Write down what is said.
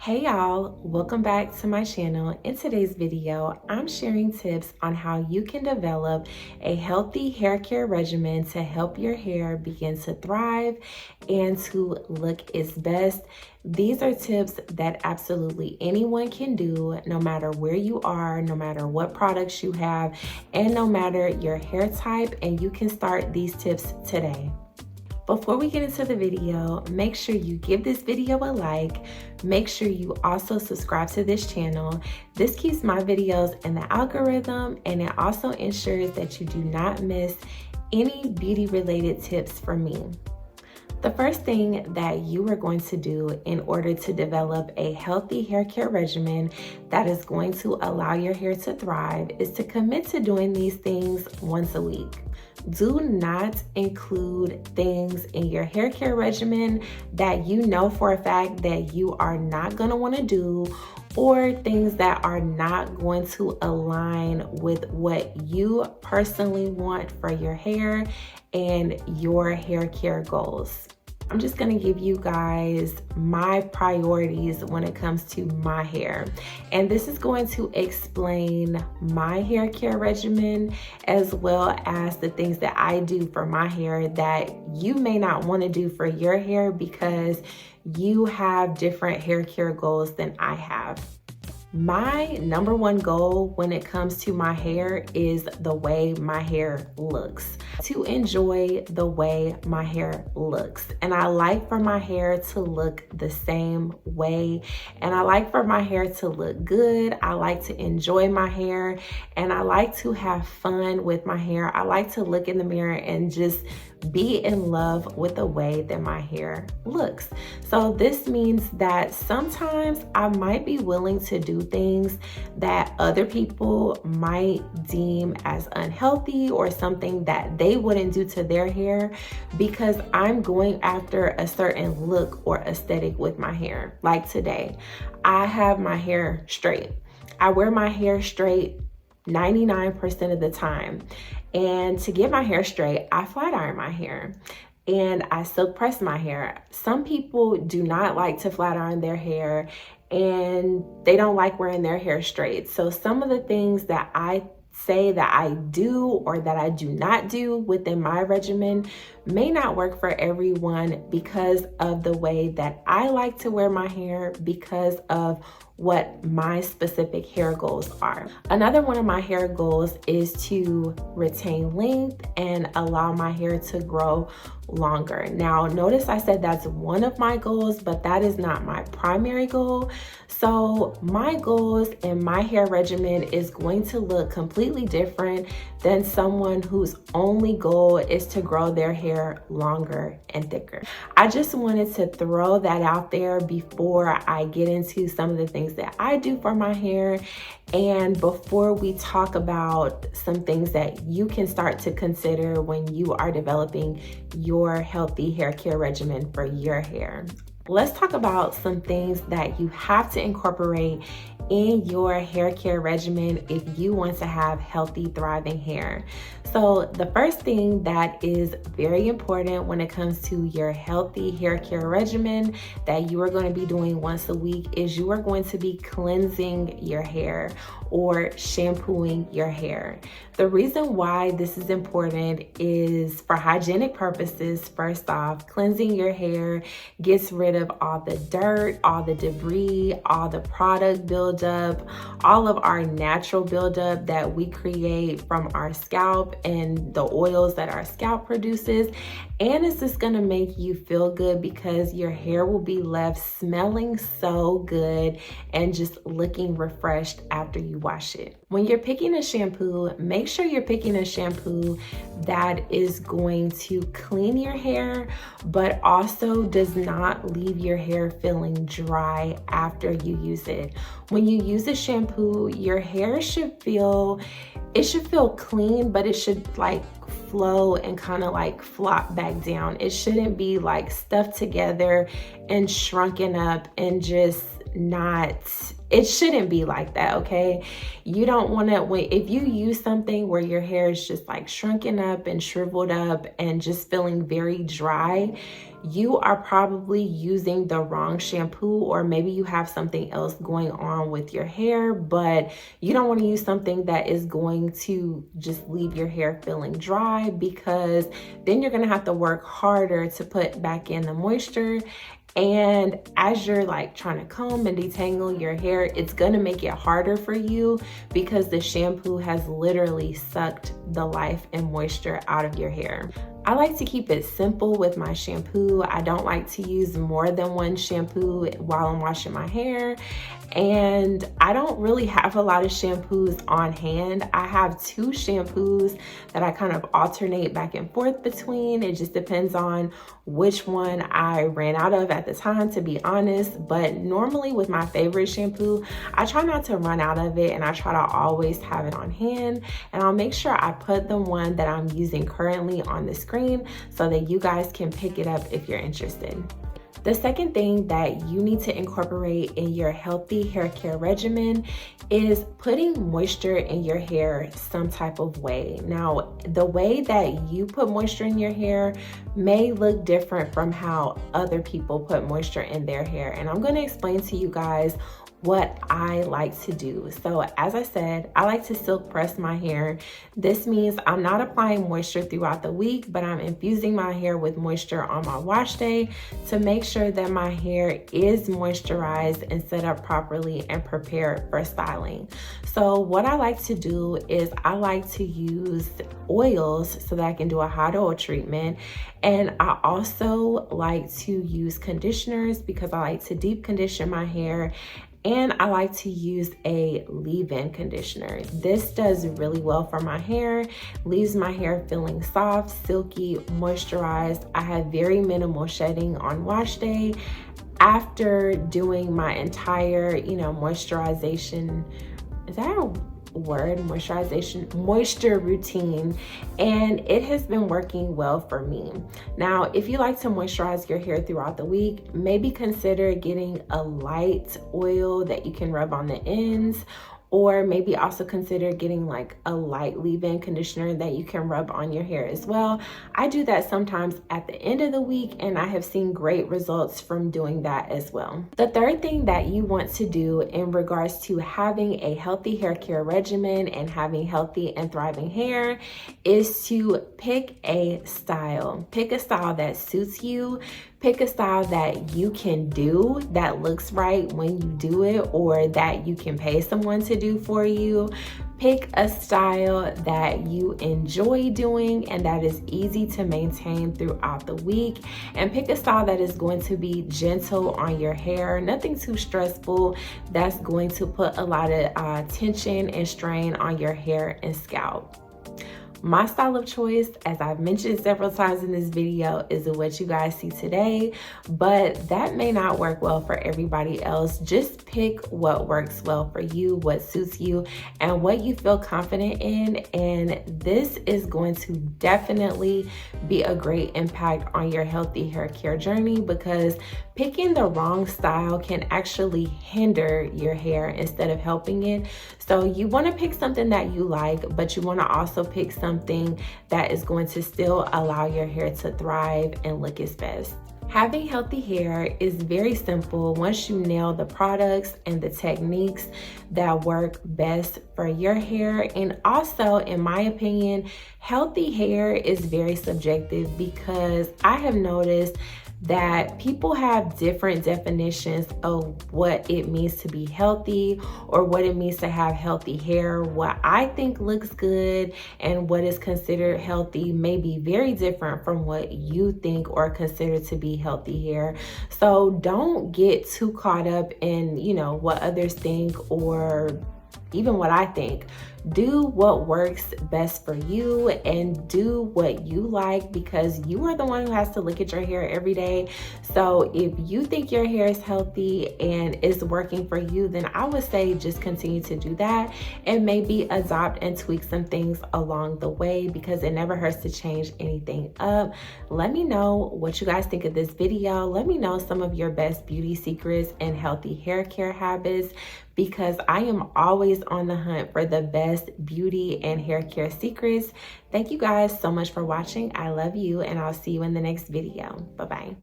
Hey y'all, welcome back to my channel. In today's video, I'm sharing tips on how you can develop a healthy hair care regimen to help your hair begin to thrive and to look its best. These are tips that absolutely anyone can do, no matter where you are, no matter what products you have, and no matter your hair type, and you can start these tips today. Before we get into the video, make sure you give this video a like. Make sure you also subscribe to this channel. This keeps my videos in the algorithm, and it also ensures that you do not miss any beauty related tips from me. The first thing that you are going to do in order to develop a healthy hair care regimen that is going to allow your hair to thrive is to commit to doing these things once a week. Do not include things in your hair care regimen that you know for a fact that you are not going to want to do, or things that are not going to align with what you personally want for your hair and your hair care goals. I'm just going to give you guys my priorities when it comes to my hair. And this is going to explain my hair care regimen as well as the things that I do for my hair that you may not want to do for your hair because you have different hair care goals than I have. My number one goal when it comes to my hair is the way my hair looks. To enjoy the way my hair looks. And I like for my hair to look the same way. And I like for my hair to look good. I like to enjoy my hair. And I like to have fun with my hair. I like to look in the mirror and just be in love with the way that my hair looks. So this means that sometimes I might be willing to do things that other people might deem as unhealthy or something that they wouldn't do to their hair because I'm going after a certain look or aesthetic with my hair. Like today, I have my hair straight. I wear my hair straight 99% of the time. And to get my hair straight, I flat iron my hair and I silk press my hair. Some people do not like to flat iron their hair and they don't like wearing their hair straight. So some of the things that I say that I do or that I do not do within my regimen may not work for everyone because of the way that I like to wear my hair, because of what my specific hair goals are. Another one of my hair goals is to retain length and allow my hair to grow longer. Now, notice I said that's one of my goals, but that is not my primary goal. So my goals and my hair regimen is going to look completely different than someone whose only goal is to grow their hair longer and thicker. I just wanted to throw that out there before I get into some of the things that I do for my hair, and before we talk about some things that you can start to consider when you are developing your healthy hair care regimen for your hair. Let's talk about some things that you have to incorporate in your hair care regimen if you want to have healthy, thriving hair. So the first thing that is very important when it comes to your healthy hair care regimen that you are going to be doing once a week is you are going to be cleansing your hair or shampooing your hair. The reason why this is important is for hygienic purposes. First off, cleansing your hair gets rid of all the dirt, all the debris, all the product buildup, all of our natural buildup that we create from our scalp and the oils that our scalp produces. And it's just gonna make you feel good because your hair will be left smelling so good and just looking refreshed after you wash it. When you're picking a shampoo, make sure you're picking a shampoo that is going to clean your hair, but also does not leave your hair feeling dry after you use it. When you use a shampoo, your hair should feel clean, but it should like flow and kind of like flop back down. It shouldn't be like stuffed together and shrunken up and just it shouldn't be like that, okay? You don't want to, if you use something where your hair is just like shrunken up and shriveled up and just feeling very dry, you are probably using the wrong shampoo, or maybe you have something else going on with your hair, but you don't want to use something that is going to just leave your hair feeling dry, because then you're going to have to work harder to put back in the moisture. And as you're like trying to comb and detangle your hair, it's gonna make it harder for you because the shampoo has literally sucked the life and moisture out of your hair. I like to keep it simple with my shampoo. I don't like to use more than one shampoo while I'm washing my hair. And I don't really have a lot of shampoos on hand. I have 2 shampoos that I kind of alternate back and forth between. It just depends on which one I ran out of at the time, to be honest. But normally with my favorite shampoo, I try not to run out of it, and I try to always have it on hand. And I'll make sure I put the one that I'm using currently on the screen so that you guys can pick it up if you're interested. The second thing that you need to incorporate in your healthy hair care regimen is putting moisture in your hair some type of way. Now, the way that you put moisture in your hair may look different from how other people put moisture in their hair. And I'm going to explain to you guys what I like to do. So as I said, I like to silk press my hair. This means I'm not applying moisture throughout the week, but I'm infusing my hair with moisture on my wash day to make sure that my hair is moisturized and set up properly and prepared for styling. So what I like to do is I like to use oils so that I can do a hot oil treatment. And I also like to use conditioners because I like to deep condition my hair. And I like to use a leave-in conditioner. This does really well for my hair, leaves my hair feeling soft, silky, moisturized. I have very minimal shedding on wash day after doing my entire, moisturization. Is that a word? Moisture routine, and it has been working well for me. Now, if you like to moisturize your hair throughout the week, maybe consider getting a light oil that you can rub on the ends, or maybe also consider getting like a light leave-in conditioner that you can rub on your hair as well. I do that sometimes at the end of the week, and I have seen great results from doing that as well. The third thing that you want to do in regards to having a healthy hair care regimen and having healthy and thriving hair is to pick a style. Pick a style that suits you. Pick a style that you can do, that looks right when you do it, or that you can pay someone to do for you. Pick a style that you enjoy doing and that is easy to maintain throughout the week. And pick a style that is going to be gentle on your hair, nothing too stressful that's going to put a lot of tension and strain on your hair and scalp. My style of choice, as I've mentioned several times in this video, is what you guys see today, but that may not work well for everybody else. Just pick what works well for you, what suits you, and what you feel confident in. And this is going to definitely be a great impact on your healthy hair care journey, because picking the wrong style can actually hinder your hair instead of helping it. So you want to pick something that you like, but you want to also pick something that is going to still allow your hair to thrive and look its best. Having healthy hair is very simple once you nail the products and the techniques that work best for your hair. And also, in my opinion, healthy hair is very subjective, because I have noticed that people have different definitions of what it means to be healthy or what it means to have healthy hair. What I think looks good and what is considered healthy may be very different from what you think or consider to be healthy hair. So don't get too caught up in, what others think, or even what I think. Do what works best for you and do what you like, because you are the one who has to look at your hair every day. So if you think your hair is healthy and it's working for you, then I would say just continue to do that and maybe adopt and tweak some things along the way, because it never hurts to change anything up. Let me know what you guys think of this video. Let me know some of your best beauty secrets and healthy hair care habits, because I am always on the hunt for the best beauty and hair care secrets. Thank you guys so much for watching. I love you, and I'll see you in the next video. Bye-bye.